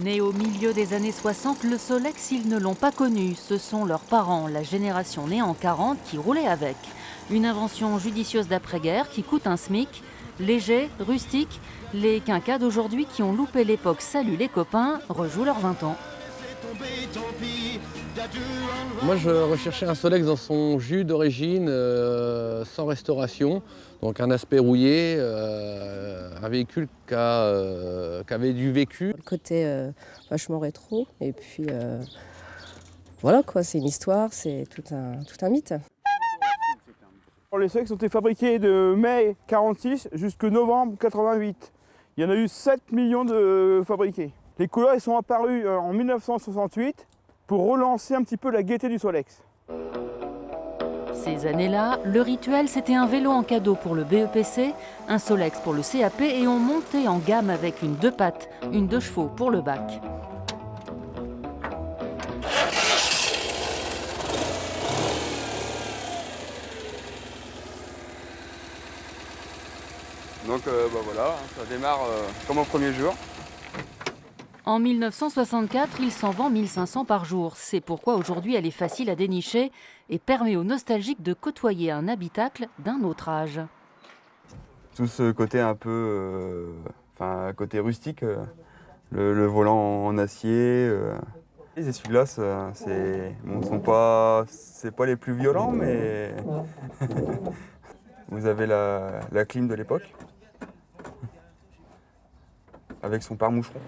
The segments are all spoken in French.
Né au milieu des années 60, le Solex, ils ne l'ont pas connu. Ce sont leurs parents, la génération née en 40, qui roulaient avec. Une invention judicieuse d'après-guerre qui coûte un SMIC. Léger, rustique, les quinquas d'aujourd'hui qui ont loupé l'époque Salut les copains rejouent leurs 20 ans. Moi, je recherchais un Solex dans son jus d'origine, sans restauration. Donc un aspect rouillé, un véhicule qui avait du vécu. Le côté vachement rétro, et puis voilà quoi, c'est une histoire, c'est tout un mythe. Les Solex ont été fabriqués de mai 46 jusqu'à novembre 88. Il y en a eu 7 millions de fabriqués. Les couleurs elles sont apparues en 1968 pour relancer un petit peu la gaieté du Solex. Ces années-là, le rituel, c'était un vélo en cadeau pour le BEPC, un Solex pour le CAP et on montait en gamme avec une 2 pattes, une 2 chevaux pour le bac. Donc voilà, ça démarre comme au premier jour. En 1964, il s'en vend 1500 par jour. C'est pourquoi aujourd'hui elle est facile à dénicher et permet aux nostalgiques de côtoyer un habitacle d'un autre âge. Tout ce côté un peu, côté rustique, le volant en acier. Les essuie-glaces, c'est pas les plus violents, mais vous avez la clim de l'époque avec son pare-moucheron.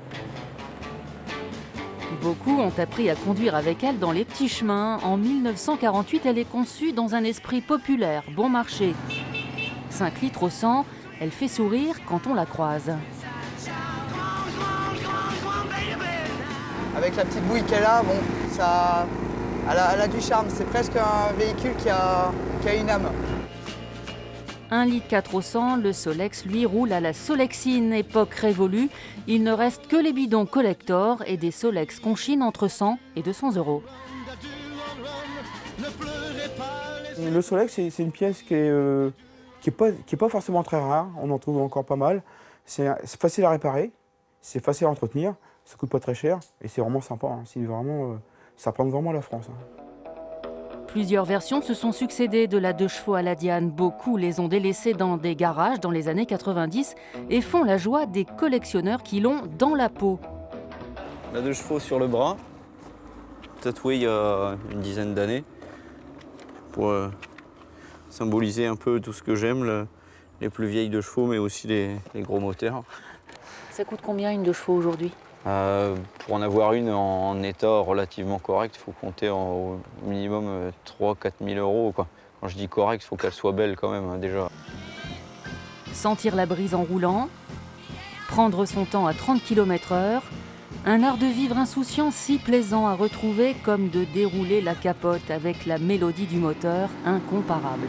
Beaucoup ont appris à conduire avec elle dans les petits chemins. En 1948, elle est conçue dans un esprit populaire, bon marché. 5 litres au 100, elle fait sourire quand on la croise. Avec la petite bouille qu'elle a, bon, elle a du charme. C'est presque un véhicule qui a une âme. 1 litre 4 au 100, le Solex, lui, roule à la Solexine, époque révolue. Il ne reste que les bidons collector et des Solex Conchine entre 100 et 200 €. Le Solex, c'est une pièce qui est pas forcément très rare. On en trouve encore pas mal. C'est facile à réparer, c'est facile à entretenir, ça coûte pas très cher et c'est vraiment sympa. Hein. Ça prend vraiment la France. Hein. Plusieurs versions se sont succédées de la 2 chevaux à la Diane. Beaucoup les ont délaissées dans des garages dans les années 90 et font la joie des collectionneurs qui l'ont dans la peau. La 2 chevaux sur le bras, tatouée il y a une dizaine d'années, pour symboliser un peu tout ce que j'aime, les plus vieilles 2 chevaux, mais aussi les gros moteurs. Ça coûte combien une 2 chevaux aujourd'hui ? Pour en avoir une en état relativement correct, il faut compter au minimum 3 000 à 4 000 €. Quoi. Quand je dis correct, il faut qu'elle soit belle quand même, hein, déjà. Sentir la brise en roulant, prendre son temps à 30 km/h, un art de vivre insouciant si plaisant à retrouver comme de dérouler la capote avec la mélodie du moteur incomparable.